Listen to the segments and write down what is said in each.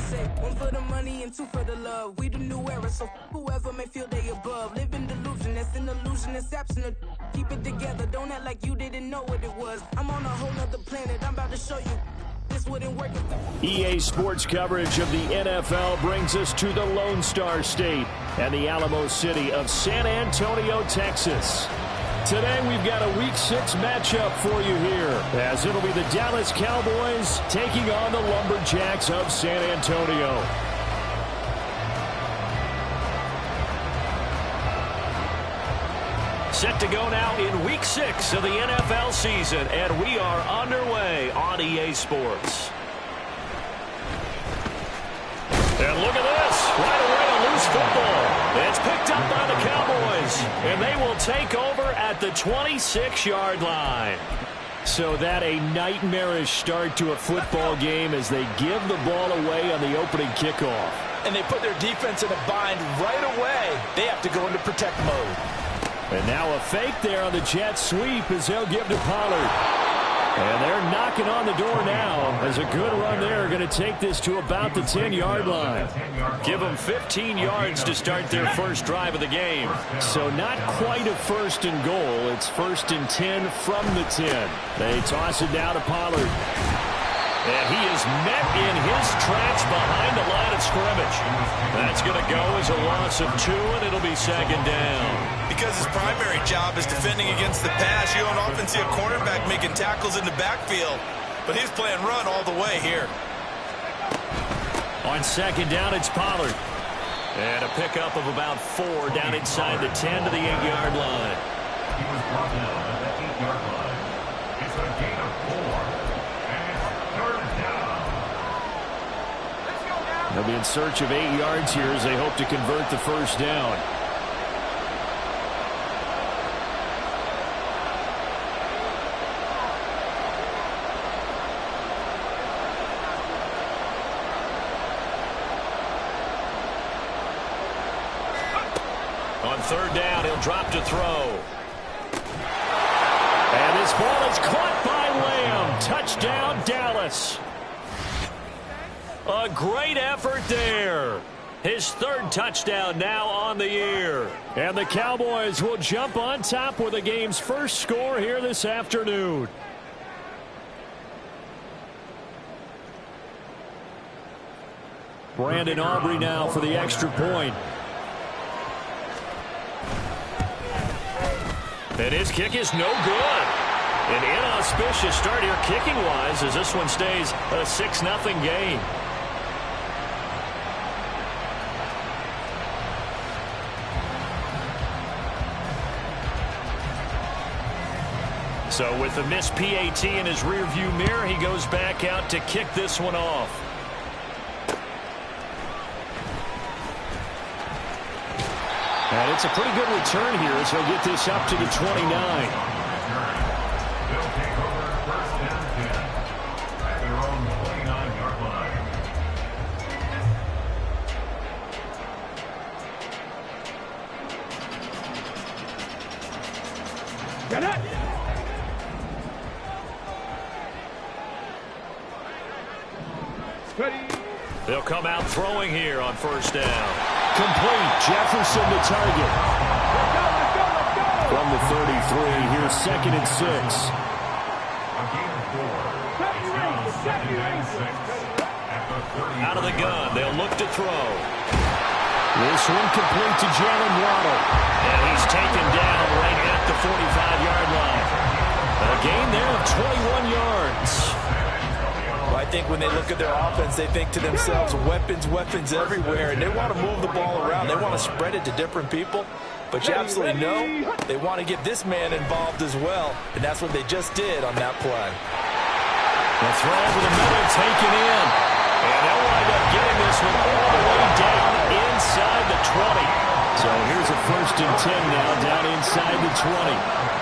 say one for the money and two for the love. We the new era, so whoever may feel they above. Live in delusion, that's an illusion, it's absent. Keep it together, don't act like you didn't know what it was. I'm on a whole nother planet, I'm about to show you. This wouldn't work if EA Sports coverage of the NFL brings us to the Lone Star State and the Alamo City of San Antonio, Texas. Today we've got a Week 6 matchup for you here, as it'll be the Dallas Cowboys taking on the Lumberjacks of San Antonio. Set to go now in Week 6 of the NFL season, and we are underway on EA Sports. And look at this, right away a loose football. It's picked up by the Cowboys, and they will take over at the 26-yard line. So that a nightmarish start to a football game as they give the ball away on the opening kickoff. And they put their defense in a bind right away. They have to go into protect mode. And now a fake there on the jet sweep as they'll give to Pollard. And they're knocking on the door now as a good run there going to take this to about the 10-yard line. Give them 15 yards to start their first drive of the game. So not quite a first and goal. It's first and 10 from the 10. They toss it down to Pollard. And he is met in his tracks behind the line of scrimmage. That's going to go as a loss of 2, and it'll be second down. Because his primary job is defending against the pass, you don't often see a cornerback making tackles in the backfield. But he's playing run all the way here. On second down, it's Pollard. And a pickup of about 4 down inside the 10 to the 8-yard line. He was brought down at the 8-yard line. It's a gain of 4. They'll be in search of 8 yards here as they hope to convert the first down. On third down, he'll drop to throw. And this ball is caught by Lamb. Touchdown, Dallas. A great effort there. His third touchdown now on the year. And the Cowboys will jump on top with the game's first score here this afternoon. Brandon Aubrey now for the extra point. And his kick is no good. An inauspicious start here kicking-wise as this one stays a 6-0 game. So with the missed PAT in his rearview mirror, he goes back out to kick this one off. And it's a pretty good return here as he'll get this up to the 29. They'll take over first and 10 at their own 29-yard line. Get it! They'll come out throwing here on first down. Complete. Jefferson to target. From the 33, here's second and 6. A gain of 4. Second and 6 at the 30. Out of the gun, they'll look to throw. This one complete to Jalen Waddle. And he's taken down right at the 45-yard line. A gain there of 21 yards. I think when they look at their offense, they think to themselves, weapons, weapons everywhere, and they want to move the ball around. They want to spread it to different people. But you absolutely know they want to get this man involved as well, and that's what they just did on that play. The throw over the middle, taken in. And they'll wind up getting this one all the way down inside the 20. So here's a first and 10 now down inside the 20.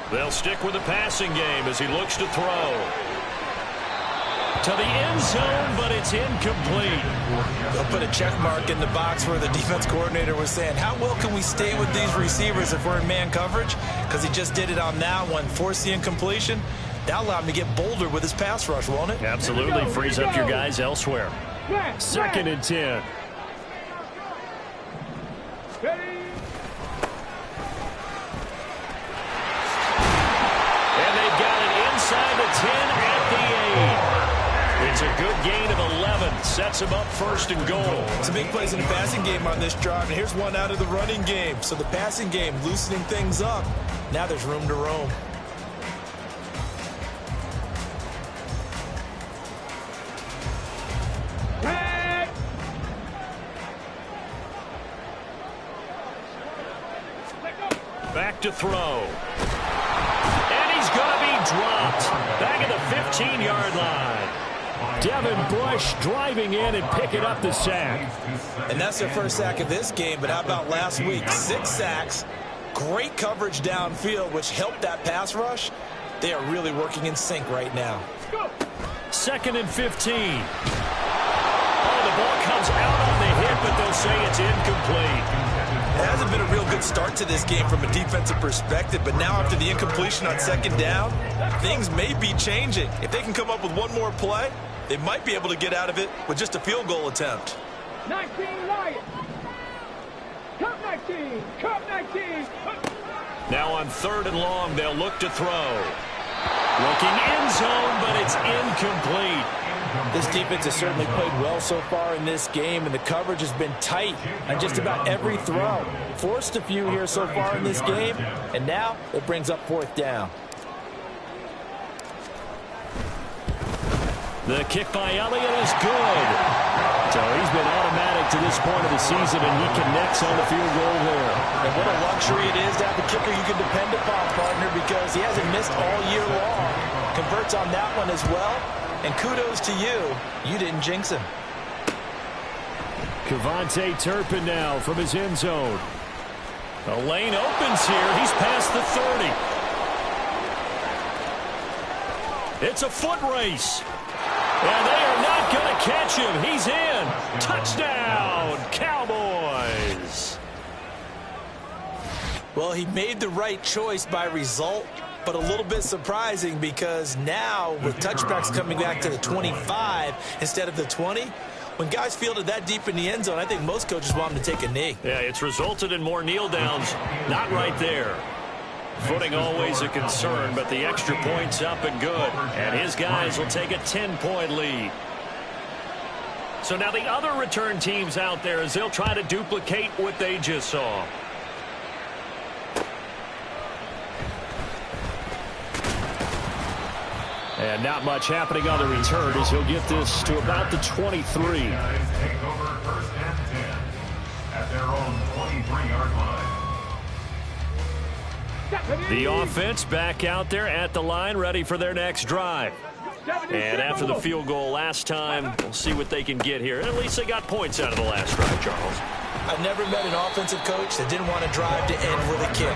They'll stick with the passing game as he looks to throw. To the end zone, but it's incomplete. They'll put a check mark in the box where the defense coordinator was saying, how well can we stay with these receivers if we're in man coverage? Because he just did it on that one, forced the incompletion. That allowed him to get bolder with his pass rush, won't it? Absolutely. Frees up your guys elsewhere. 2nd and 10. And they've got it inside the 10 at the 8. It's a good gain of 11. Sets him up 1st and goal. Some big plays in the passing game on this drive, and here's one out of the running game. So the passing game loosening things up. Now there's room to roam. Back to throw. And he's going to be dropped. Back at the 15-yard line. Devin Bush driving in and picking up the sack. And that's their first sack of this game, but how about last week? 6 sacks, great coverage downfield, which helped that pass rush. They are really working in sync right now. 2nd and 15. Oh, the ball comes out on the hit, but they'll say it's incomplete. It hasn't been a real good start to this game from a defensive perspective, but now after the incompletion on 2nd down, things may be changing. If they can come up with one more play, they might be able to get out of it with just a field goal attempt. 19 Lions. Cup 19. Cup 19. Now on 3rd and long, they'll look to throw. Looking end zone, but it's incomplete. This defense has certainly played well so far in this game, and the coverage has been tight on just about every throw. Forced a few here so far in this game, and now it brings up 4th down. The kick by Elliott is good. So he's been automatic to this point of the season, and he connects on the field goal there. And what a luxury it is to have a kicker you can depend upon, partner, because he hasn't missed all year long. Converts on that one as well. And kudos to you. You didn't jinx him. Kevontae Turpin now from his end zone. The lane opens here. He's past the 30. It's a foot race. And they are not going to catch him. He's in. Touchdown, Cowboys. Well, he made the right choice by result, but a little bit surprising because now with touchbacks coming back to the 25 instead of the 20, when guys fielded that deep in the end zone, I think most coaches want them to take a knee. Yeah, it's resulted in more kneel downs. Not right there. Footing always a concern, but the extra point's up and good. And his guys will take a 10-point lead. So now the other return teams out there as they'll try to duplicate what they just saw. And not much happening on the return as he'll get this to about the 23. Take over 1st and 10 at their own 23-yard line. The offense back out there at the line, ready for their next drive. And after the field goal last time, we'll see what they can get here. At least they got points out of the last drive, Charles. I've never met an offensive coach that didn't want to drive to end with a kick.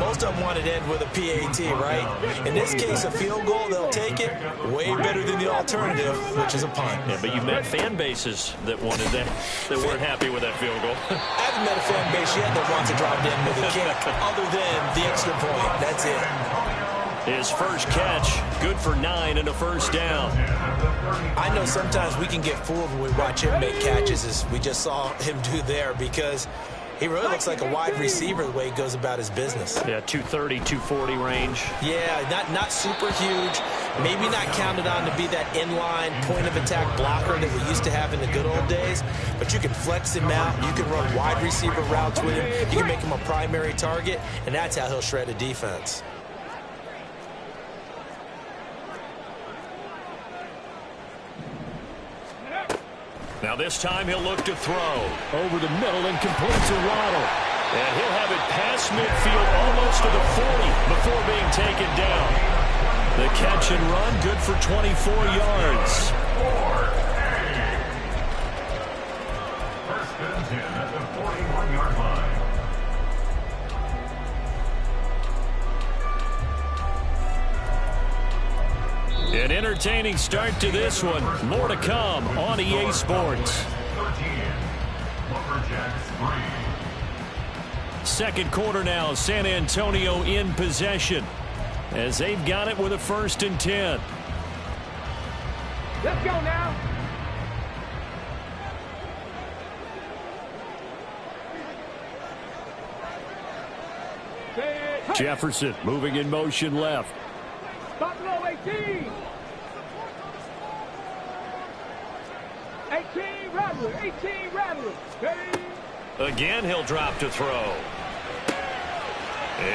Most of them wanted to end with a PAT, right? In this case, a field goal, they'll take it. Way better than the alternative, which is a punt. Yeah, but you've met fan bases that wanted that, that weren't happy with that field goal. I haven't met a fan base yet that wants to drive to end with a kick, other than the extra point. That's it. His first catch, good for 9 and a first down. I know sometimes we can get fooled when we watch him make catches, as we just saw him do there, because he really looks like a wide receiver the way he goes about his business. Yeah, 230, 240 range. Yeah, not super huge. Maybe not counted on to be that inline point-of-attack blocker that we used to have in the good old days. But you can flex him out. You can run wide receiver routes with him. You can make him a primary target, and that's how he'll shred a defense. Now this time he'll look to throw. Over the middle and complete to Waddle. And he'll have it past midfield almost to the 40 before being taken down. The catch and run good for 24 yards. 1st and 10 at the 41-yard line. An entertaining start to this one. More to come on EA Sports. 13. Lumberjacks 3. Second quarter now. San Antonio in possession as they've got it with a 1st and 10. Let's go now. Jefferson moving in motion left. Stop low, 18. 18 Rattler, 18 Rattler. Again, he'll drop to throw.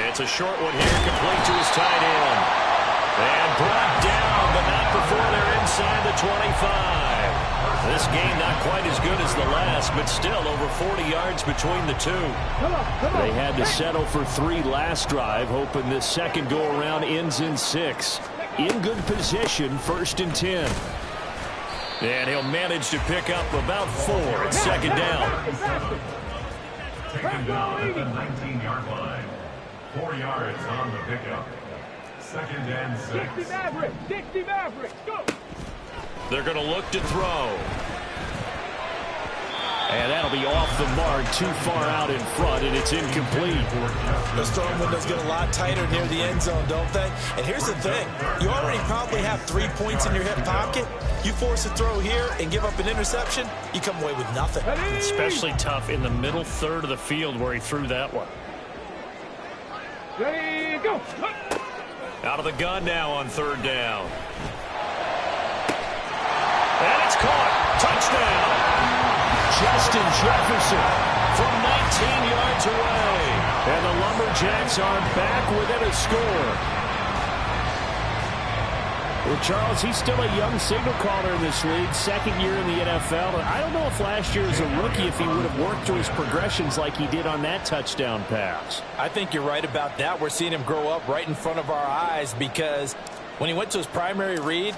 It's a short one here, complete to his tight end. And brought down, but not before they're inside the 25. This game not quite as good as the last, but still over 40 yards between the two. Come on. They had to settle for 3 last drive, hoping this second go-around ends in 6. In good position, 1st and 10. And he'll manage to pick up about 4 at second down. Taken down at the 19-yard line. 4 yards on the pickup. 2nd and 6. 60 Mavericks, go. They're going to look to throw. And that'll be off the mark, too far out in front, and it's incomplete. Those throwing windows get a lot tighter near the end zone, don't they? And here's the thing. You already probably have 3 points in your hip pocket. You force a throw here and give up an interception, you come away with nothing. Especially tough in the middle third of the field where he threw that one. Ready, go. Out of the gun now on 3rd down. And it's caught. Touchdown. Justin Jefferson from 19 yards away. And the Lumberjacks are back within a score. Well, Charles, he's still a young signal caller in this league, 2nd year in the NFL. I don't know if last year as a rookie if he would have worked through his progressions like he did on that touchdown pass. I think you're right about that. We're seeing him grow up right in front of our eyes because when he went to his primary read,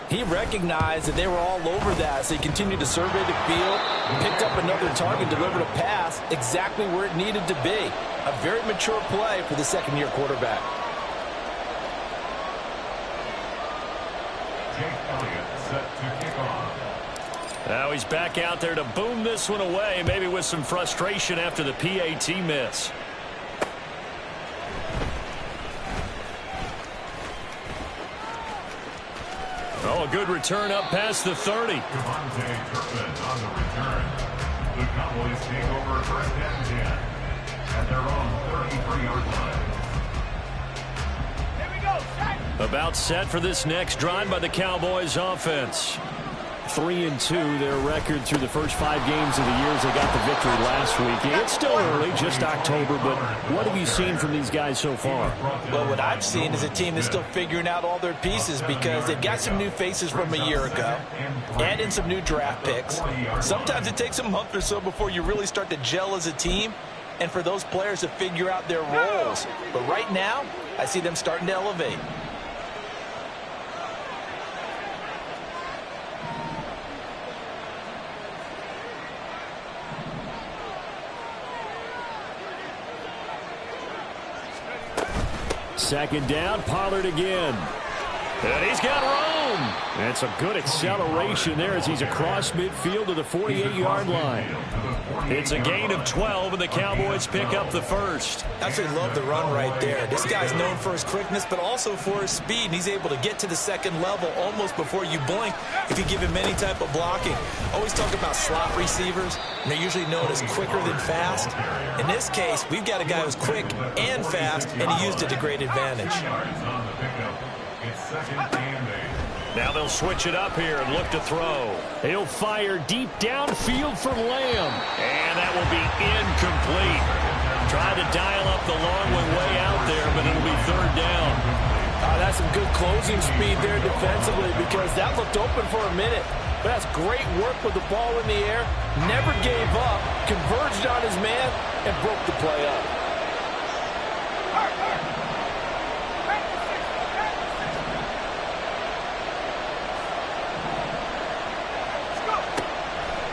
he recognized that they were all over that, so he continued to survey the field, picked up another target, delivered a pass exactly where it needed to be. A very mature play for the 2nd-year quarterback. Now he's back out there to boom this one away, maybe with some frustration after the PAT miss. Oh, a good return up past the 30. Devontae Turpin on the return. The Cowboys take over 1st and 10 at their own 33-yard line. Here we go. About set for this next drive by the Cowboys offense. 3-2, their record through the first 5 games of the year as they got the victory last week. It's still early, just October, but what have you seen from these guys so far? Well, what I've seen is a team that's still figuring out all their pieces because they've got some new faces from a year ago, add in some new draft picks. Sometimes it takes a month or so before you really start to gel as a team and for those players to figure out their roles. But right now, I see them starting to elevate. Second down, Pollard again. And he's got room. That's a good acceleration there as he's across midfield to the 48-yard line. It's a gain of 12, and the Cowboys pick up the first. Absolutely love the run right there. This guy's known for his quickness, but also for his speed. And he's able to get to the second level almost before you blink if you give him any type of blocking. Always talk about slot receivers, and they're usually known as quicker than fast. In this case, we've got a guy who's quick and fast, and he used it to great advantage. Now they'll switch it up here and look to throw. He'll fire deep downfield for Lamb. And that will be incomplete. Tried to dial up the long one way out there, but it'll be 3rd down. That's some good closing speed there defensively because that looked open for a minute. But that's great work with the ball in the air. Never gave up, converged on his man, and broke the play up.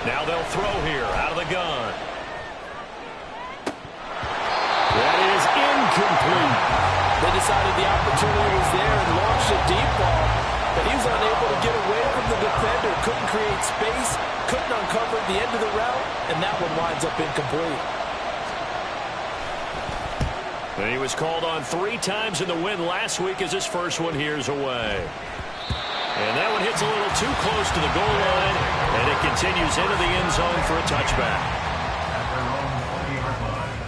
Now they'll throw here out of the gun. That is incomplete. They decided the opportunity was there and launched a deep ball. and he was unable to get away from the defender. Couldn't create space, couldn't uncover the end of the route, and that one winds up incomplete. And he was called on 3 times in the win last week as his first one here's away. And that one hits a little too close to the goal line, and it continues into the end zone for a touchback. At their own 20-yard line.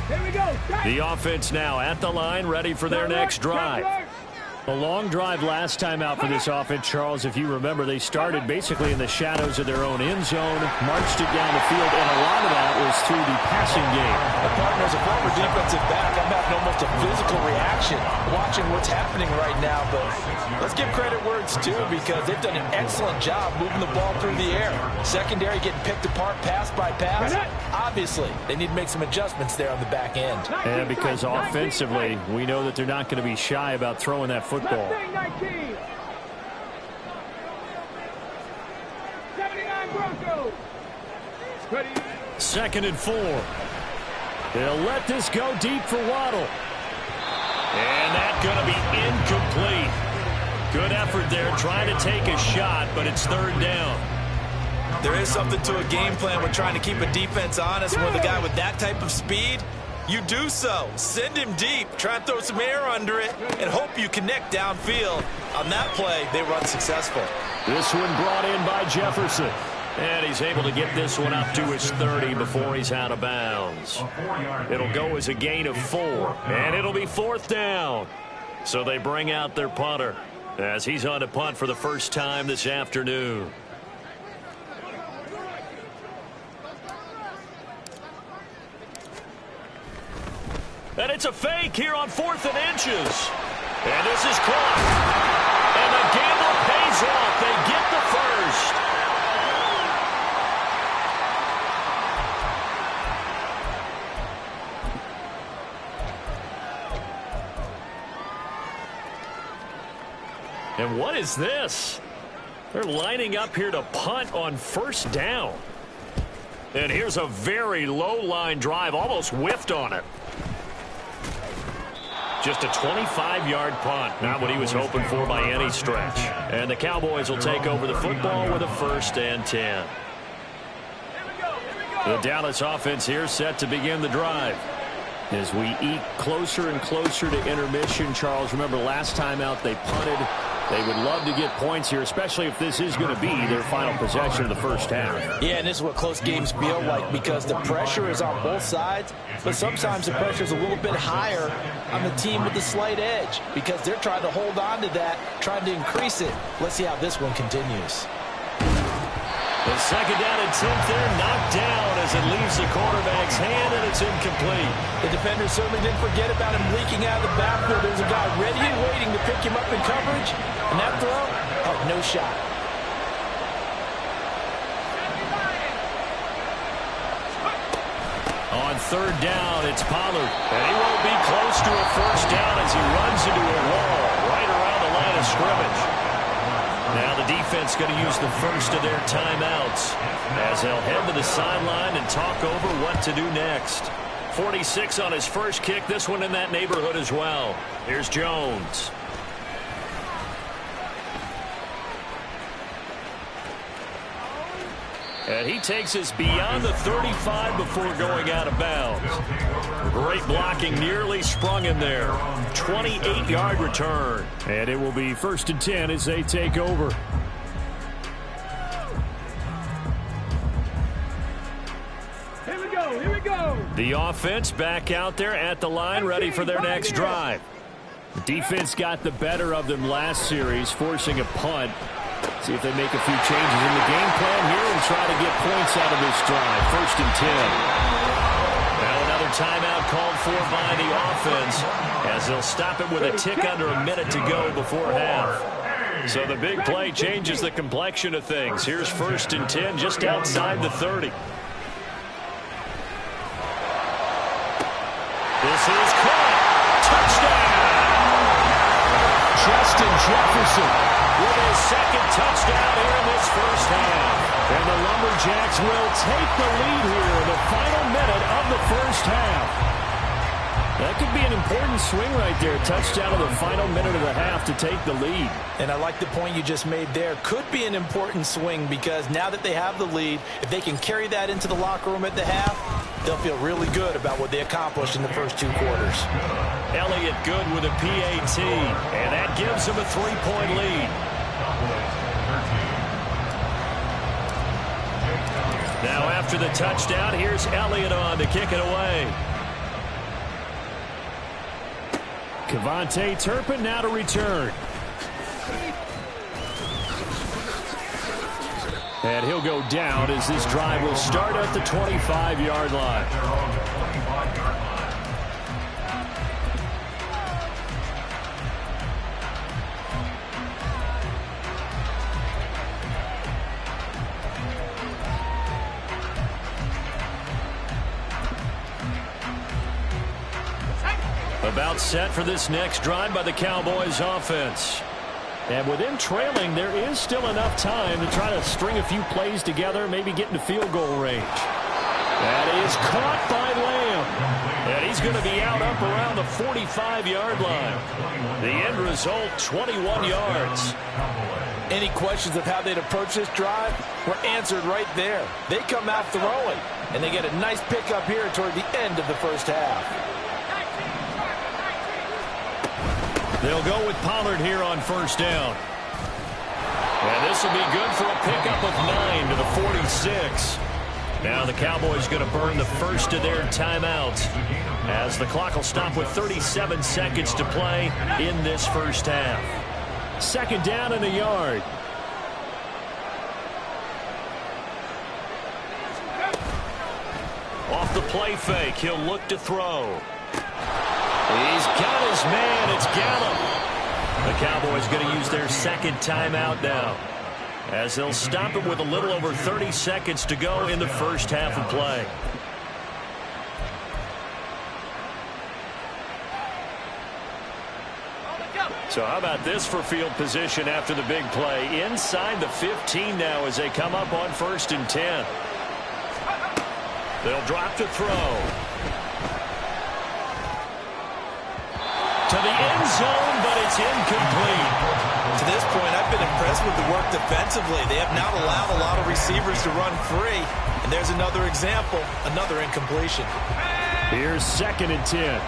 Here we go. The offense now at the line, ready for their next drive. A long drive last time out for this offense, Charles. If you remember, they started basically in the shadows of their own end zone, marched it down the field, and a lot of that was through the passing game. Partner, as a former defensive back, I'm having almost a physical reaction watching what's happening right now. But let's give credit where it's due, because they've done an excellent job moving the ball through the air. Secondary getting picked apart pass by pass. Obviously, they need to make some adjustments there on the back end. And because offensively, we know that they're not going to be shy about throwing that football. 19. 79 Broncos. 2nd and 4. They'll let this go deep for Waddle. And that's going to be incomplete. Good effort there trying to take a shot, but it's 3rd down. There is something to a game plan with trying to keep a defense honest. With a guy with that type of speed, you do so. Send him deep. Try and throw some air under it and hope you connect downfield. On that play, they run successful. This one brought in by Jefferson. And he's able to get this one up to his 30 before he's out of bounds. It'll go as a gain of 4. And it'll be 4th down. So they bring out their punter as he's on to punt for the first time this afternoon. And it's a fake here on 4th and inches. And this is caught. And the gamble pays off. They get the first. And what is this? They're lining up here to punt on 1st down. And here's a very low line drive, almost whiffed on it. Just a 25-yard punt, not what he was hoping for by any stretch. And the Cowboys will take over the football with a 1st and 10. The Dallas offense here set to begin the drive. As we eke closer and closer to intermission, Charles, remember last time out they punted. They would love to get points here, especially if this is going to be their final possession of the first half. Yeah, and this is what close games feel like, because the pressure is on both sides, but sometimes the pressure is a little bit higher on the team with the slight edge, because they're trying to hold on to that, trying to increase it. Let's see how this one continues. The 2nd down and 10th there, knocked down as it leaves the quarterback's hand, and it's incomplete. The defender certainly didn't forget about him leaking out of the backfield. There's a guy ready and waiting to pick him up in coverage, and that throw, oh, no shot. On 3rd down, it's Pollard, and he won't be close to a 1st down as he runs into a wall right around the line of scrimmage. Now the defense going to use the first of their timeouts as they'll head to the sideline and talk over what to do next. 46 on his first kick, this one in that neighborhood as well. Here's Jones. And he takes us beyond the 35 before going out of bounds. Great blocking, nearly sprung him there. 28-yard return. And it will be 1st and 10 as they take over. Here we go. Here we go. The offense back out there at the line, ready for their next drive. The defense got the better of them last series, forcing a punt. See if they make a few changes in the game plan here and try to get points out of this drive. 1st and 10. Now another timeout called for by the offense as they'll stop it with a tick under a minute to go before half. So the big play changes the complexion of things. Here's 1st and 10 just outside the 30. This is caught. Touchdown! Justin Jefferson with his 2nd touchdown here in this first half. And the Lumberjacks will take the lead here in the final minute of the first half. That could be an important swing right there. Touchdown in the final minute of the half to take the lead. And I like the point you just made there. Could be an important swing because now that they have the lead, if they can carry that into the locker room at the half, they'll feel really good about what they accomplished in the first 2 quarters. Elliott good with a PAT, and that gives them a 3-point lead. Now after the touchdown, here's Elliott on to kick it away. Kevontae Turpin now to return. And he'll go down as this drive will start at the 25-yard line. About set for this next drive by the Cowboys offense. And with them trailing, there is still enough time to try to string a few plays together, maybe get into field goal range. That is caught by Lamb. And he's going to be out up around the 45-yard line. The end result, 21 yards. Any questions of how they'd approach this drive were answered right there. They come out throwing, and they get a nice pickup here toward the end of the first half. They'll go with Pollard here on first down. And this will be good for a pickup of 9 to the 46. Now the Cowboys going to burn the first of their timeouts as the clock will stop with 37 seconds to play in this first half. Second down and a yard. Off the play fake, he'll look to throw. He's got his man. It's Gallup. The Cowboys going to use their second timeout now as they'll stop it with a little over 30 seconds to go in the first half of play. So how about this for field position after the big play? Inside the 15 now as they come up on 1st and 10. They'll drop to throw. To the end zone, but it's incomplete. To this point, I've been impressed with the work defensively. They have not allowed a lot of receivers to run free. And there's another example, another incompletion. Here's 2nd and 10.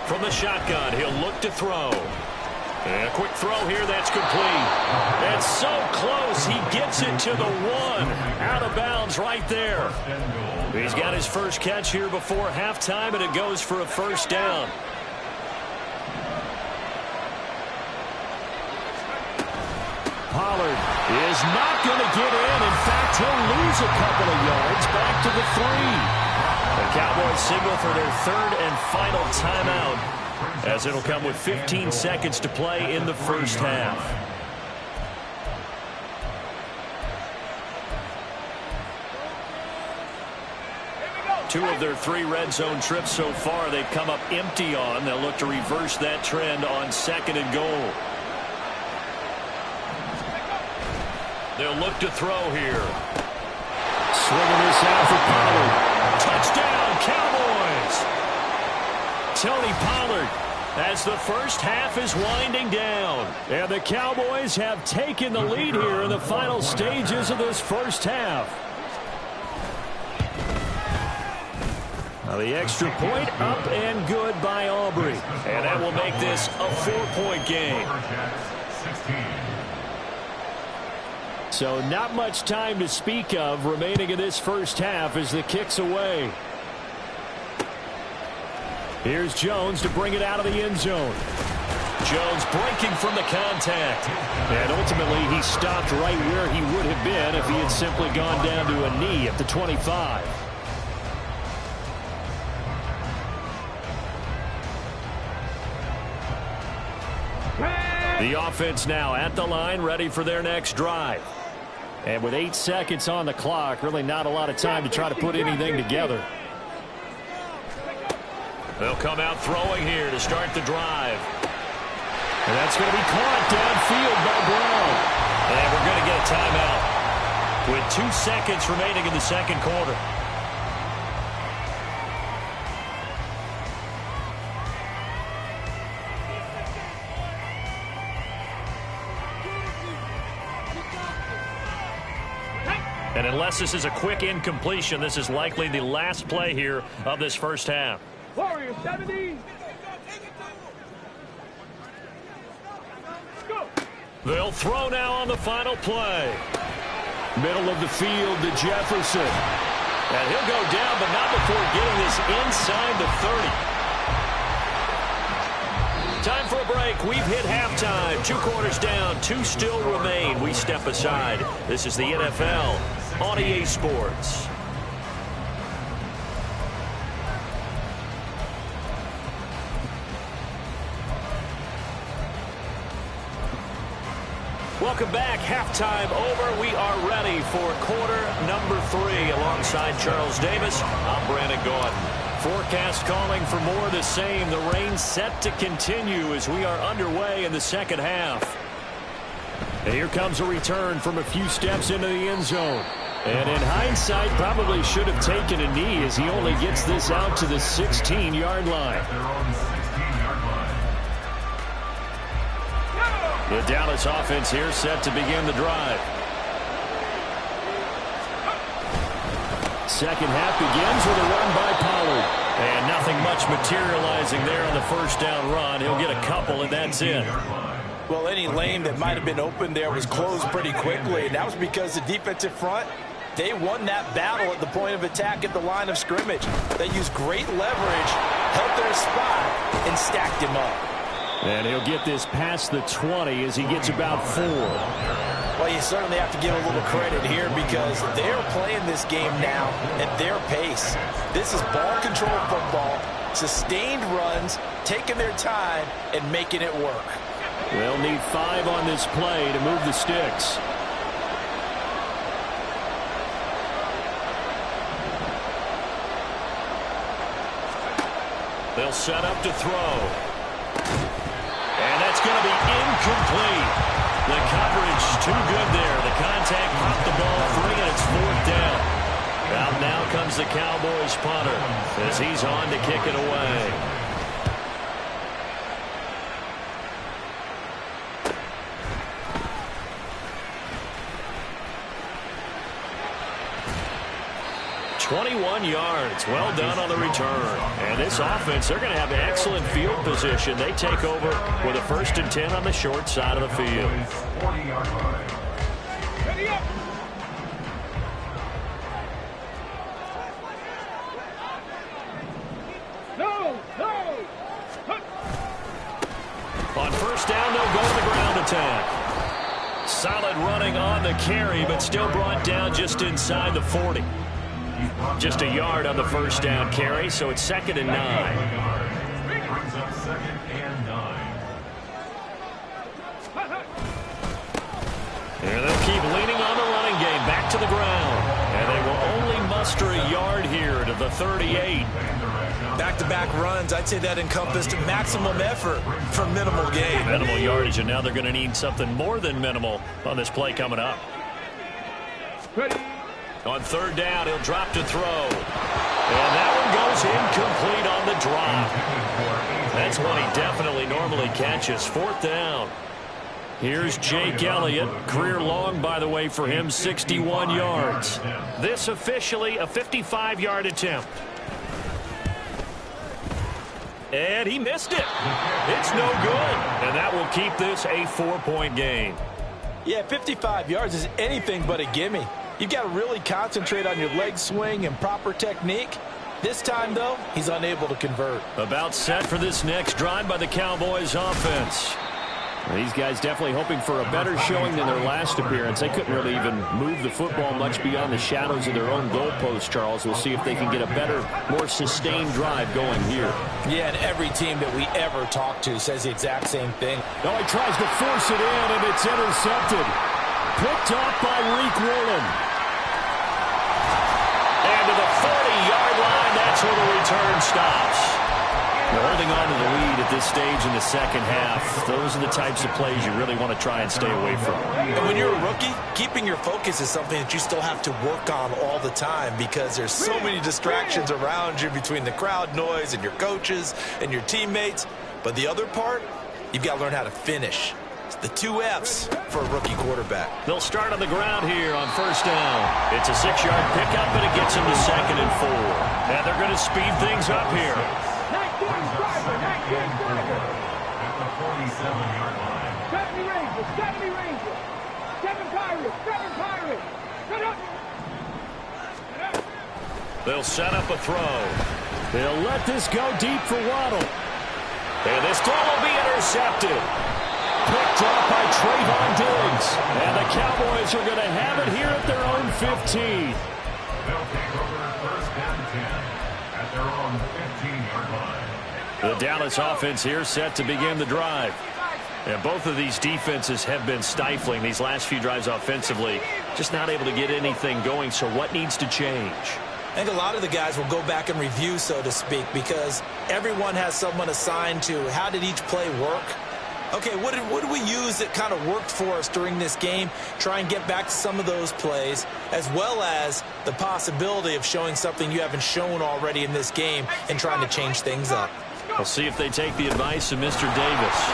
From the shotgun, he'll look to throw. And a quick throw here, that's complete. And so close, he gets it to the 1. Out of bounds right there. He's got his first catch here before halftime, and it goes for a first down. Pollard is not going to get in. In fact, he'll lose a couple of yards back to the 3. The Cowboys signal for their 3rd and final timeout as it'll come with 15 seconds to play in the first half. Two of their 3 red zone trips so far they've come up empty on. They'll look to reverse that trend on 2nd and goal. They'll look to throw here. Swinging this out for Pollard. Touchdown, Cowboys! Tony Pollard as the first half is winding down. And the Cowboys have taken the lead here in the final stages of this first half. Now the extra point up and good by Aubrey. And that will make this a 4-point game. So not much time to speak of remaining in this first half as the kick's away. Here's Jones to bring it out of the end zone. Jones breaking from the contact. And ultimately he stopped right where he would have been if he had simply gone down to a knee at the 25. The offense now at the line, ready for their next drive. And with 8 seconds on the clock, really not a lot of time to try to put anything together. They'll come out throwing here to start the drive. And that's going to be caught downfield by Brown. And we're going to get a timeout with 2 seconds remaining in the second quarter. And unless this is a quick incompletion, this is likely the last play here of this first half. Warriors 70. Go. They'll throw now on the final play. Middle of the field to Jefferson. And he'll go down, but not before getting this inside the 30. Time for a break. We've hit halftime. 2 quarters down. 2 still remain. We step aside. This is the NFL on EA Sports. Welcome back. Halftime over. We are ready for quarter number 3. Alongside Charles Davis, I'm Brandon Gotti. Forecast calling for more of the same. The rain set to continue as we are underway in the second half. And here comes a return from a few steps into the end zone. And in hindsight, probably should have taken a knee as he only gets this out to the 16-yard line. The Dallas offense here set to begin the drive. Second half begins with a run by Pollard. And nothing much materializing there on the first down run. He'll get a couple, and that's it. Well, any lane that might have been open there was closed pretty quickly, and that was because the defensive front, they won that battle at the point of attack at the line of scrimmage. They used great leverage, held their spot, and stacked him up. And he'll get this past the 20 as he gets about 4. Well, you certainly have to give a little credit here because they're playing this game now at their pace. This is ball control football, sustained runs, taking their time, and making it work. They'll need 5 on this play to move the sticks. They'll set up to throw. And that's going to be incomplete. The coverage too good there. The contact popped the ball free, and it's 4th down. Out now comes the Cowboys punter as he's on to kick it away. "21 yards. Well done on the return. And this offense, they're going to have excellent field position. They take over with a 1st and 10 on the short side of the field. Ready up. No. On 1st down, they'll go to the ground attack. Solid running on the carry, but still brought down just inside the 40. Just a yard on the 1st down carry, so it's 2nd and 9. Brings up 2nd and 9. And they'll keep leaning on the running game back to the ground. And they will only muster a yard here to the 38. Back-to-back runs, I'd say that encompassed maximum effort for minimal gain. Minimal yardage, and now they're going to need something more than minimal on this play coming up. Ready. On 3rd down, he'll drop to throw. And that one goes incomplete on the drop. That's one he definitely normally catches. 4th down. Here's Jake Elliott. Career long, by the way, for him, 61 yards. This officially a 55-yard attempt. And he missed it. It's no good. And that will keep this a 4-point game. Yeah, 55 yards is anything but a gimme. You've got to really concentrate on your leg swing and proper technique. This time, though, he's unable to convert. About set for this next drive by the Cowboys offense. These guys definitely hoping for a better showing than their last appearance. They couldn't really even move the football much beyond the shadows of their own goalpost, Charles. We'll see if they can get a better, more sustained drive going here. Yeah, and every team that we ever talk to says the exact same thing. Oh, he tries to force it in, and it's intercepted. picked off by Reek Woolen. And to the 40-yard line, that's where the return stops. They're holding on to the lead at this stage in the second half. Those are the types of plays you really want to try and stay away from. And when you're a rookie, keeping your focus is something that you still have to work on all the time because there's so many distractions around you between the crowd noise and your coaches and your teammates. But the other part, you've got to learn how to finish. It's the 2 F's for a rookie quarterback. They'll start on the ground here on first down. It's a 6-yard pickup, and it gets them to 2nd and 4. And they're going to speed things up here. At the 47-yard line. 70 Rangers, 70 Rangers. 7 Pirates, 7 Pirates. Set up. They'll set up a throw. They'll let this go deep for Waddle. And this throw will be intercepted. Picked off by Trayvon Diggs. And the Cowboys are going to have it here at their own 15. They'll take over first and 10 at their own 15-yard line. The Dallas offense here set to begin the drive. And both of these defenses have been stifling these last few drives offensively. Just not able to get anything going. So what needs to change? I think a lot of the guys will go back and review, so to speak, because everyone has someone assigned to how did each play work. Okay, what did we use that kind of worked for us during this game? Try and get back to some of those plays, as well as the possibility of showing something you haven't shown already in this game and trying to change things up. We'll see if they take the advice of Mr. Davis.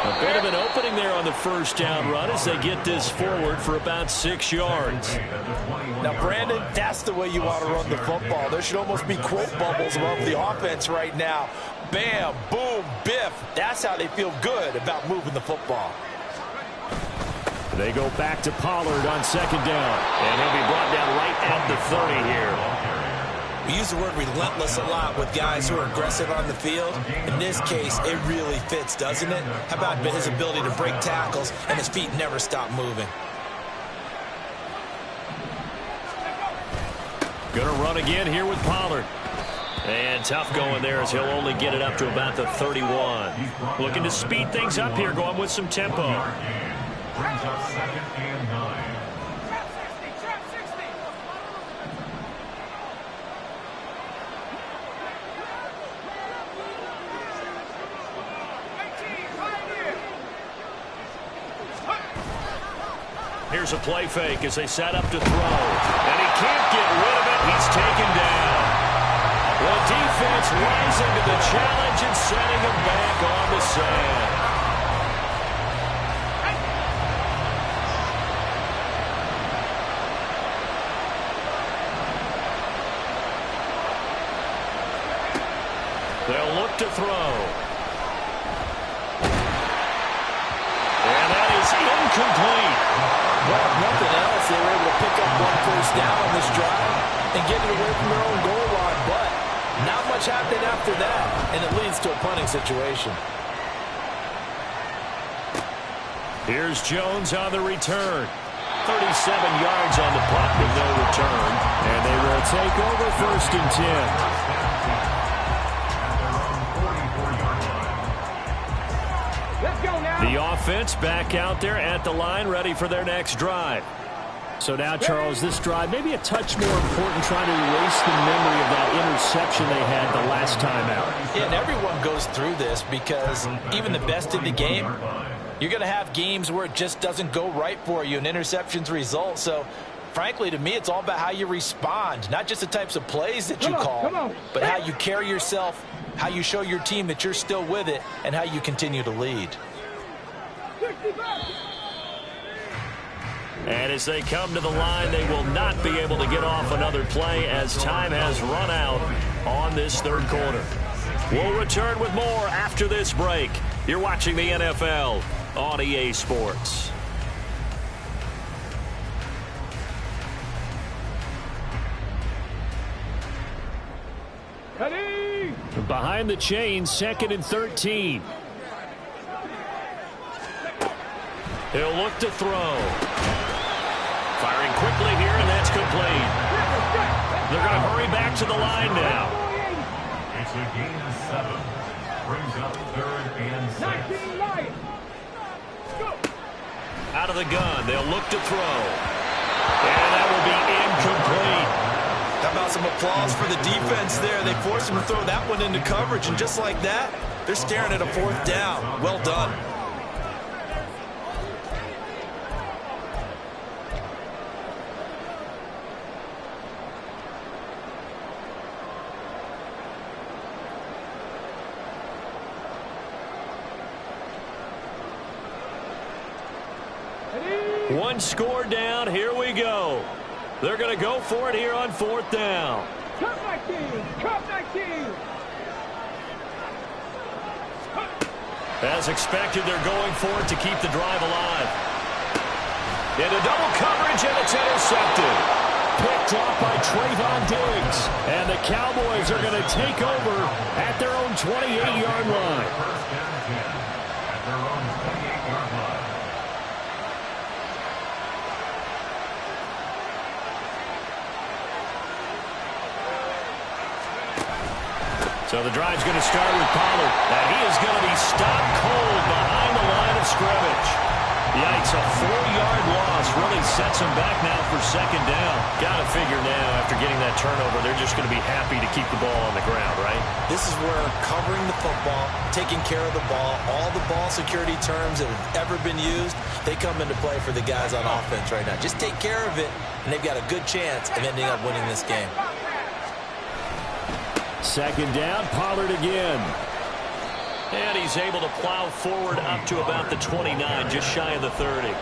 A bit of an opening there on the first down run as they get this forward for about 6 yards. Now, Brandon, that's the way you want to run the football. There should almost be quote bubbles above the offense right now. Bam, boom, biff. That's how they feel good about moving the football. They go back to Pollard on 2nd down. And he'll be brought down right at the 30 here. We use the word relentless a lot with guys who are aggressive on the field. In this case, it really fits, doesn't it? How about his ability to break tackles and his feet never stop moving? Going to run again here with Pollard. And tough going there as he'll only get it up to about the 31. Looking to speed things up here, going with some tempo. Brings up 2nd and 9. Here's a play fake as they set up to throw. And he can't get rid of it. He's taken down. The defense rising to the challenge and setting him back on the sand. They'll look to throw. And that is incomplete. Well, if nothing else, they were able to pick up 1 first down on this drive and get it away from their own goal line. But not much happened after that, and it leads to a punting situation. Here's Jones on the return. 37 yards on the punt with no return. And they will take over 1st and 10. The offense back out there at the line, ready for their next drive. So now, Charles, this drive maybe a touch more important, trying to erase the memory of that interception they had the last time out. Yeah, and everyone goes through this because even the best in the game, you're going to have games where it just doesn't go right for you and interceptions result. So, frankly, to me, it's all about how you respond, not just the types of plays that you call, but how you carry yourself, how you show your team that you're still with it, and how you continue to lead. And as they come to the line, they will not be able to get off another play as time has run out on this 3rd quarter. We'll return with more after this break. You're watching the NFL on EA Sports. Ready? Behind the chains, 2nd and 13. He'll look to throw. Firing quickly here, and that's complete. They're going to hurry back to the line now. It's a gain of 7. Brings up 3rd and 6. Out of the gun, they'll look to throw. And that will be incomplete. How about some applause for the defense there? They forced him to throw that one into coverage, and just like that, they're staring at a 4th down. Well done. One score down. Here we go. They're going to go for it here on 4th down. Come, my team! Come, my team! As expected, they're going for it to keep the drive alive. Into double coverage, and it's intercepted. Picked off by Trayvon Diggs. And the Cowboys are going to take over at their own 28-yard line. First down and 10 at their own 28-yard line. So the drive's going to start with Pollard. And he is going to be stopped cold behind the line of scrimmage. Yikes, a 4-yard loss really sets him back now for 2nd down. Got to figure now, after getting that turnover, they're just going to be happy to keep the ball on the ground, right? This is where covering the football, taking care of the ball, all the ball security terms that have ever been used, they come into play for the guys on offense right now. Just take care of it, and they've got a good chance of ending up winning this game. 2nd down, Pollard again. And he's able to plow forward up to about the 29, just shy of the 30.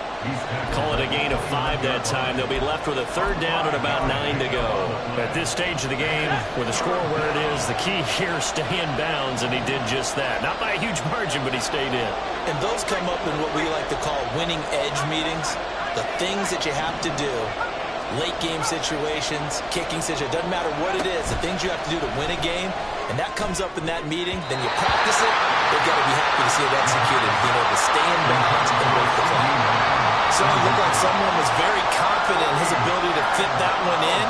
Call it a gain of 5 that time. They'll be left with a 3rd down and about 9 to go. At this stage of the game, with the score where it is, the key here is stay in bounds, and he did just that. Not by a huge margin, but he stayed in. And those come up in what we like to call winning edge meetings. The things that you have to do, late game situations, kicking situations, doesn't matter what it is, the things you have to do to win a game, and that comes up in that meeting, then you practice it, they've got to be happy to see it executed, being able to stay in bounds and break the clock. So it looked like someone was very confident in his ability to fit that one in.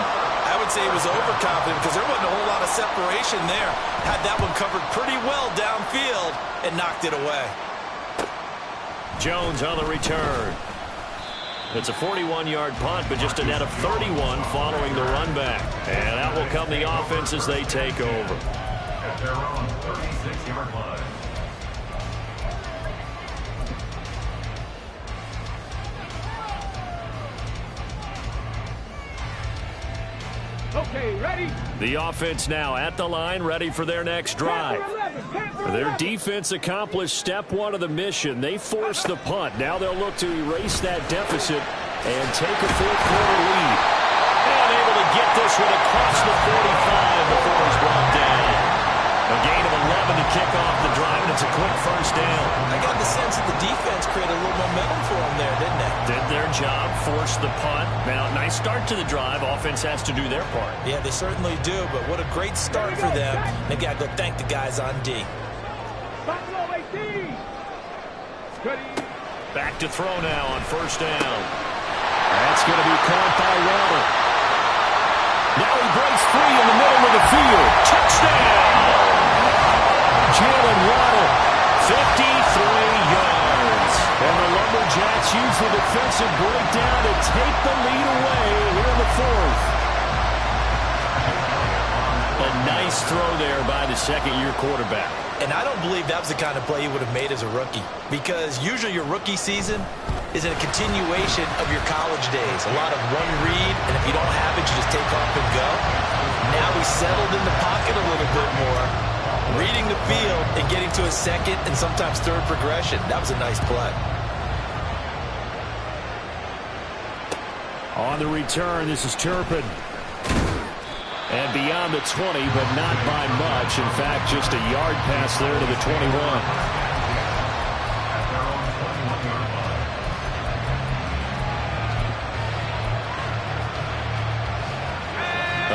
I would say he was overconfident because there wasn't a whole lot of separation there. Had that one covered pretty well downfield and knocked it away. Jones on the return. It's a 41-yard punt, but just a net of 31 following the run back. And out will come the offense as they take over. At their own 36-yard line. Okay, ready? The offense now at the line, ready for their next drive. Their defense accomplished step 1 of the mission. They forced the punt. Now they'll look to erase that deficit and take a 4th-quarter lead. And able to get this one across the 45 before it's brought down. A gain of 11 to kick off the drive, and it's a quick 1st down. I got the sense that the defense created a little momentum for them there, didn't they? Did their job, forced the punt. Now, nice start to the drive. Offense has to do their part. Yeah, they certainly do, but what a great start for them. They've got to go thank the guys on D. Back to throw now on 1st down. That's going to be caught by Waddle. Now he breaks free in the middle of the field. Touchdown! Jalen Waddle, 53 yards. And the Lumberjacks use the defensive breakdown to take the lead away here in the 4th. A nice throw there by the 2nd-year quarterback. And I don't believe that was the kind of play he would have made as a rookie, because usually your rookie season is a continuation of your college days. A lot of one read, and if you don't have it, you just take off and go. Now he's settled in the pocket a little bit more, reading the field and getting to a 2nd and sometimes 3rd progression. That was a nice play. On the return, this is Turpin. And beyond the 20, but not by much. In fact, just a yard pass there to the 21.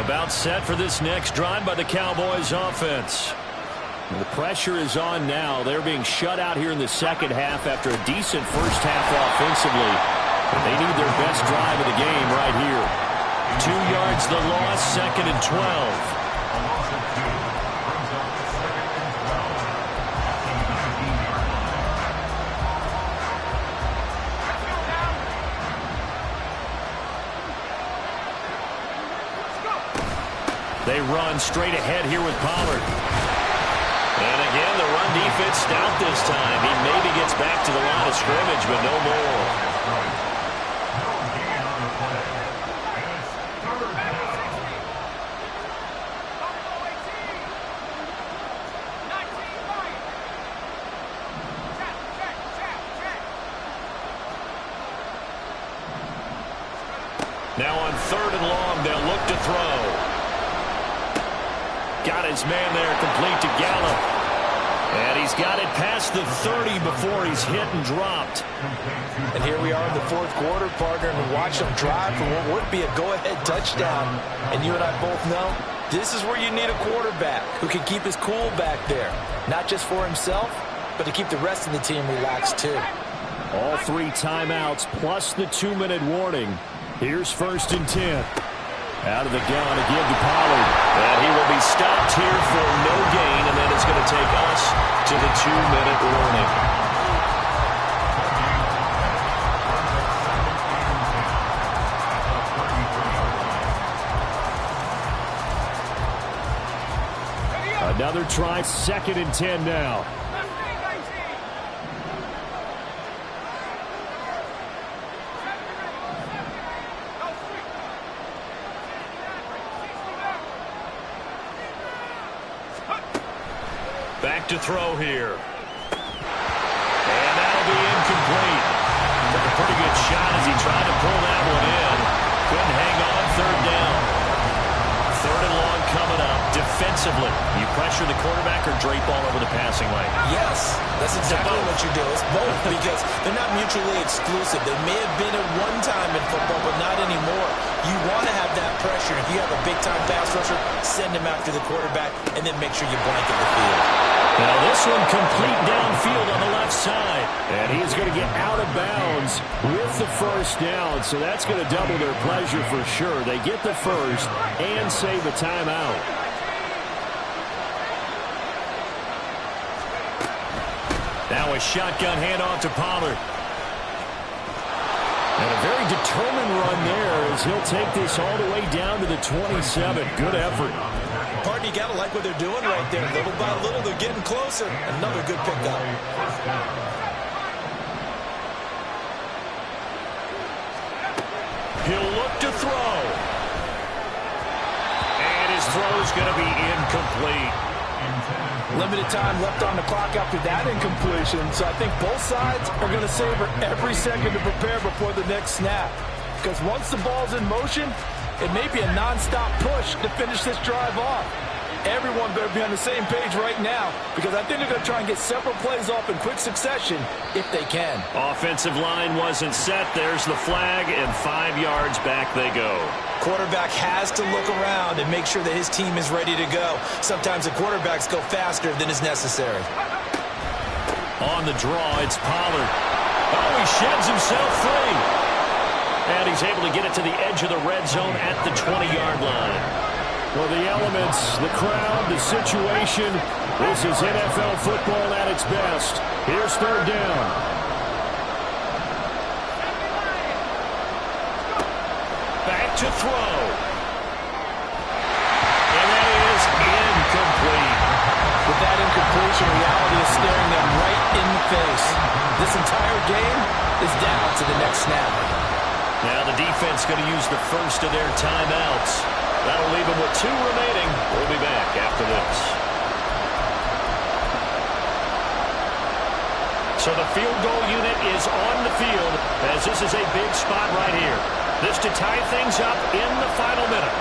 About set for this next drive by the Cowboys offense. The pressure is on now. They're being shut out here in the 2nd half after a decent 1st half offensively. But they need their best drive of the game right here. 2 yards the loss, 2nd and 12. They run straight ahead here with Pollard. And again, the run defense stout this time. He maybe gets back to the line of scrimmage, but no more. Now on 3rd and long, they'll look to throw. Got his man there, complete to Gallup. And he's got it past the 30 before he's hit and dropped. And here we are in the 4th quarter, partner, and watch him drive for what would be a go-ahead touchdown. And you and I both know this is where you need a quarterback who can keep his cool back there. Not just for himself, but to keep the rest of the team relaxed too. All 3 timeouts plus the 2-minute warning. Here's 1st and 10. Out of the gun again to Pollard. And he will be stopped here for no gain, and then it's going to take us to the 2-minute warning. Another try, 2nd and 10 now. Back to throw here. And that'll be incomplete. Took a pretty good shot as he tried to pull that one in. Couldn't hang on, 3rd down. 3rd and long coming up. Defensively, you pressure the quarterback or drape all over the passing lane? Yes, that's exactly what you do. It's both because they're not mutually exclusive. They may have been at one time in football, but not anymore. You want to have that pressure. If you have a big-time pass rusher, send him after the quarterback, and then make sure you blanket the field. Now this one complete downfield on the left side. And he's going to get out of bounds with the 1st down. So that's going to double their pleasure for sure. They get the 1st and save a timeout. Now a shotgun handoff to Pollard. And a very determined run there as he'll take this all the way down to the 27. Good effort. Partner, you got to like what they're doing right there. Little by little, they're getting closer. Another good pickup. He'll look to throw. And his throw is going to be incomplete. Limited time left on the clock after that incompletion, so I think both sides are going to savor every second to prepare before the next snap. Because once the ball's in motion, it may be a non-stop push to finish this drive off. Everyone better be on the same page right now because I think they're going to try and get several plays off in quick succession if they can. Offensive line wasn't set. There's the flag, and 5 yards back they go. Quarterback has to look around and make sure that his team is ready to go. Sometimes the quarterbacks go faster than is necessary. On the draw, it's Pollard. Oh, he sheds himself free. And he's able to get it to the edge of the red zone at the 20-yard line. Well, the elements, the crowd, the situation, this is NFL football at its best. Here's 3rd down. Back to throw. And that is incomplete. With that incompletion, reality is staring them right in the face. This entire game is down to the next snap. Now the defense going to use the 1st of their timeouts. That'll leave them with 2 remaining. We'll be back after this. So the field goal unit is on the field as this is a big spot right here. This to tie things up in the final minute.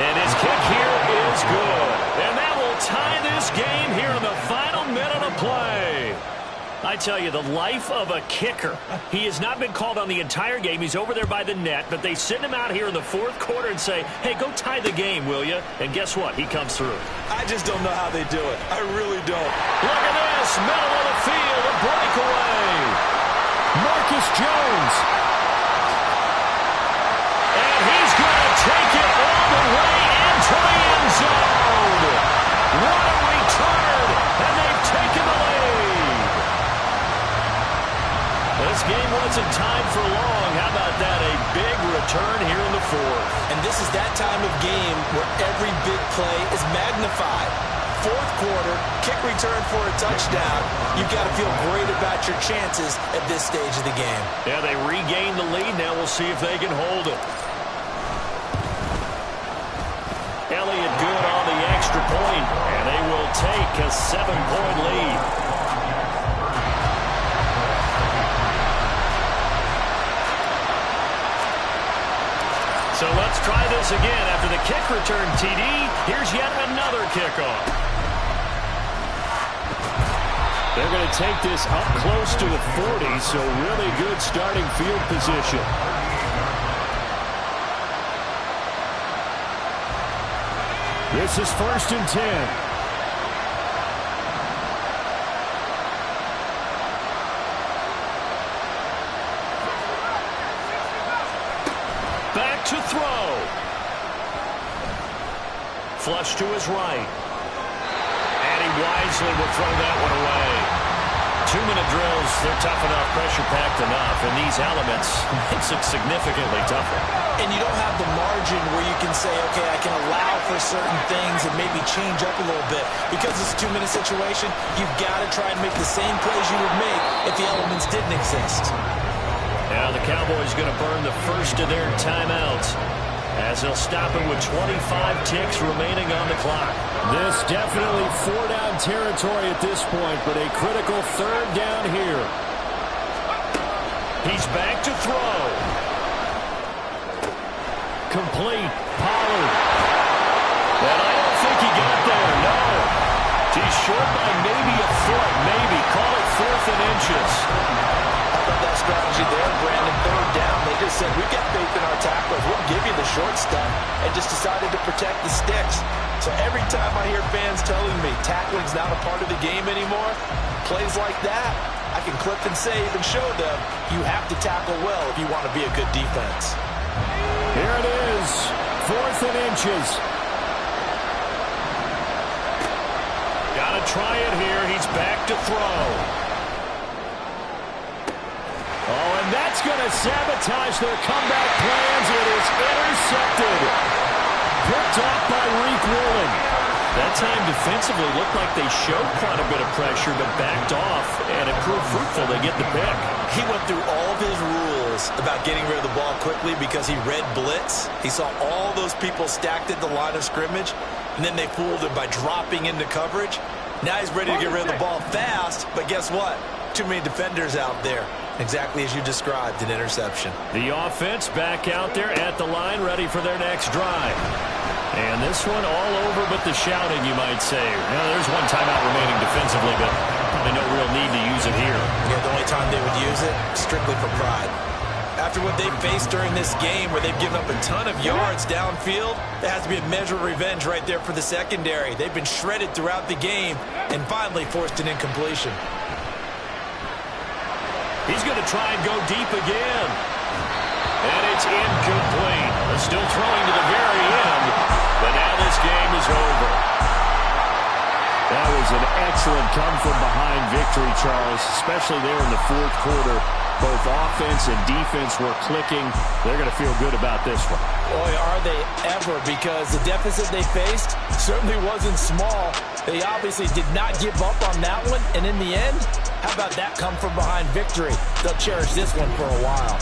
And his kick here is good. And that will tie this game here in the final minute of play. I tell you, the life of a kicker. He has not been called on the entire game. He's over there by the net, but they send him out here in the 4th quarter and say, hey, go tie the game, will you? And guess what? He comes through. I just don't know how they do it. I really don't. Look at this. Middle of the field, a breakaway. Marcus Jones. And he's going to take it all the way into the end zone. What a return. And they've taken the lead. This this game wasn't tied for long. How about that? A big return here in the fourth. And this is that time of game where every big play is magnified. Fourth quarter, kick return for a touchdown. You've got to feel great about your chances at this stage of the game. Yeah, they regain the lead. Now we'll see if they can hold it. Elliott good on the extra point, and they will take a 7-point lead. So let's try this again. After the kick return TD, here's yet another kickoff. They're going to take this up close to the 40, so really good starting field position. This is 1st and 10. Back to throw. Flush to his right. And he wisely will throw that one away. 2-minute drills, they're tough enough, pressure-packed enough, and these elements makes it significantly tougher. And you don't have the margin where you can say, okay, I can allow for certain things and maybe change up a little bit. Because it's a 2-minute situation, you've got to try and make the same plays you would make if the elements didn't exist. Now the Cowboys going to burn the first of their timeouts as they'll stop it with 25 ticks remaining on the clock. This definitely 4-down territory at this point, but a critical 3rd down here. He's back to throw. Complete. Pollard. And I don't think he got there, no. He's short by maybe a foot, maybe. Call it 4th and inches. How about that strategy there, Brandon? 3rd down, they just said, we got faith in our tacklers. We'll give you the short stuff, and just decided to protect the sticks. So every time I hear fans telling me tackling's not a part of the game anymore, plays like that, I can clip and save and show them you have to tackle well if you want to be a good defense. Here it is, 4th and inches. Got to try it here. He's back to throw. Oh, and that's going to sabotage their comeback plans. It is intercepted. Picked off by Reek Woolen. That time defensively looked like they showed quite a bit of pressure, but backed off, and it proved fruitful. They get the pick. He went through all of his rules about getting rid of the ball quickly because he read blitz. He saw all those people stacked at the line of scrimmage, and then they fooled him by dropping into coverage. Now he's ready to get rid of the ball fast, but guess what? Too many defenders out there. Exactly as you described, an interception. The offense back out there at the line, ready for their next drive. And this one all over but the shouting, you might say. Now, there's one timeout remaining defensively, but probably no real need to use it here. Yeah, the only time they would use it, strictly for pride. After what they've faced during this game where they've given up a ton of yards downfield, there has to be a measure of revenge right there for the secondary. They've been shredded throughout the game and finally forced an incompletion. He's going to try and go deep again. And it's incomplete. They're still throwing to the very end, but now this game is over. That was an excellent come-from-behind victory, Charles, especially there in the 4th quarter. Both offense and defense were clicking. They're going to feel good about this one. Boy, are they ever, because the deficit they faced certainly wasn't small. They obviously did not give up on that one, and in the end, how about that come-from-behind victory? They'll cherish this one for a while.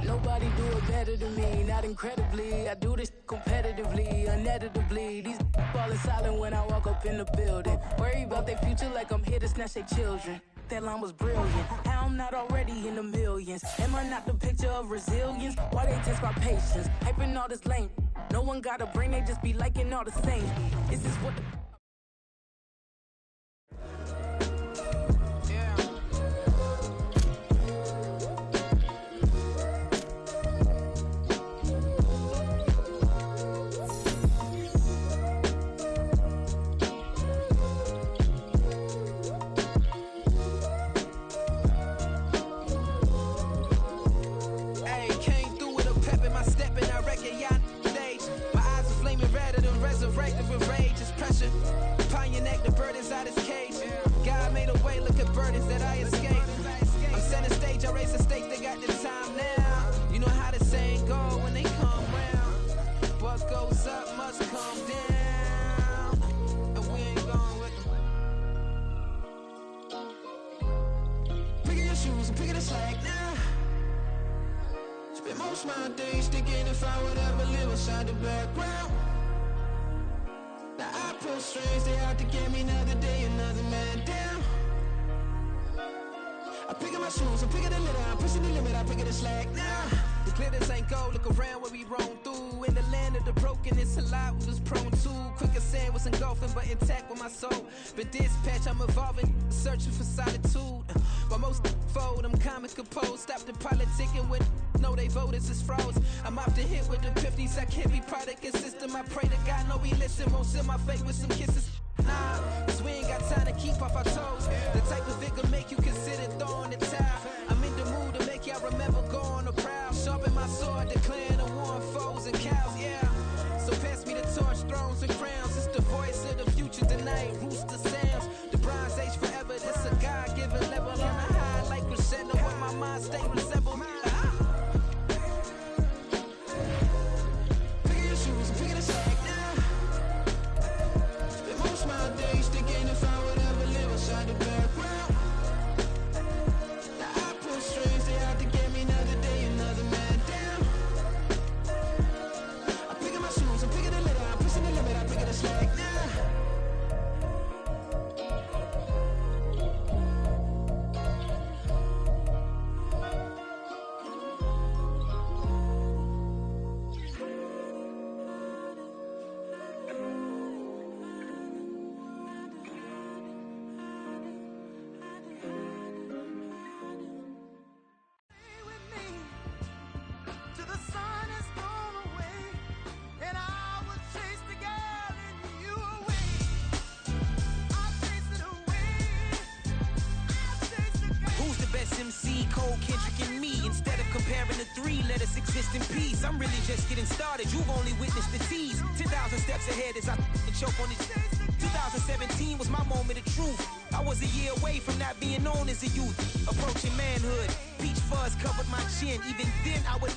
Nobody do it better than me, not incredibly. I do this competitively, uneditably. These falling silent when I walk up in the building. Worry about their future like I'm here to snatch their children. That line was brilliant. How I'm not already in the millions? Am I not the picture of resilience? Why they test my patience? Hyping all this lame. No one got a brain, they just be liking all the same. This is what God made a way, look at burdens that I escaped. I'm setting stage, I raise the stakes, they got the time now. You know how the saying go when they come round. What goes up must come down. And we ain't going with them. Picking your shoes and picking the slack now. Spend most of my days thinking if I would ever live inside the background. Now I pull strings, they out to get me another day, another man down. I pick up my shoes, I'm picking the litter, I'm pushing the limit, I'm picking the slack now. The glitters ain't gold, look around where we roam through. In the land of the broken, it's a lot we was prone to. Quicker sand was engulfing, but intact with my soul. But dispatch, I'm evolving, searching for solitude. But most fold, I'm comic composed. Stop the politicking when know they voters is frauds. I'm off the hit with the 50s, I can't be product and system. I pray to God, no, we listen, won't seal my fate with some kisses. Nah, cause we ain't got time to keep off our toes. The type of vigor make you consider throwing the towel. I'm in the mood to make y'all remember going to proud. Sharpen my sword, declaring the war on foes and cows, yeah. So pass me the torch, thrones and crowns. It's the voice of the future tonight, rooster sounds. The Bronze Age forever, this a God-given level on a high like crescendo. What my mind state resemble. Picking your shoes and picking the slack now. Spend most of my days thinking if I would ever live inside the background. Now I pull strings, they out to get me another day, another man down. I'm picking my shoes, I'm picking the litter, I'm pushing the limit, I'm picking the slack now. MC, Cole, Kendrick, and me. Instead of comparing the three, let us exist in peace. I'm really just getting started. You've only witnessed the tease. 10,000 steps ahead as I choke on it. 2017 was my moment of truth. I was a year away from not being known as a youth. Approaching manhood. Peach fuzz covered my chin. Even then, I would.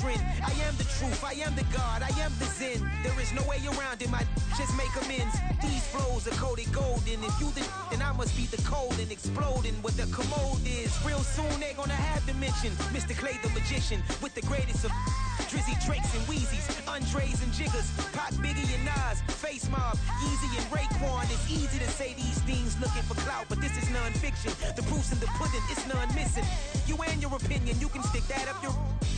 I am the truth, I am the God, I am the Zen. There is no way around it, my just make amends. These flows are coated golden. If you the then I must be the cold and exploding what the commode is. Real soon they gonna have to mention Mr. Clay the magician with the greatest of Drizzy, Drakes, and Wheezies, Andres and Jiggers, Pac, Biggie, and Nas, Face Mob, Easy and Raekwon. It's easy to say these things looking for clout, but this is non-fiction. The proof's in the pudding, it's none missing. You and your opinion, you can stick that up your.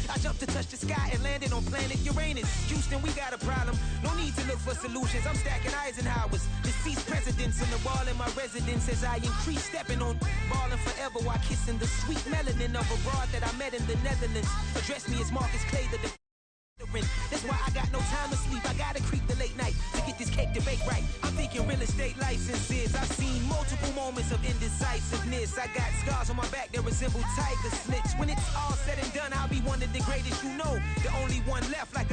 I jumped to touch the sky and landed on planet Uranus. Houston, we got a problem. No need to look for solutions. I'm stacking Eisenhowers. Deceased presidents in the wall in my residence as I increase stepping on ballin' forever while kissing the sweet melanin of a broad that I met in the Netherlands. Address me as Marcus Clay, the that's why I got no time to sleep. I gotta creep the late night to get this cake to bake right. I'm thinking real estate licenses. I've seen multiple moments of indecisiveness. I got scars on my back that resemble tiger slits. When it's all said and done, I'll be one of the greatest you know. The only one left like a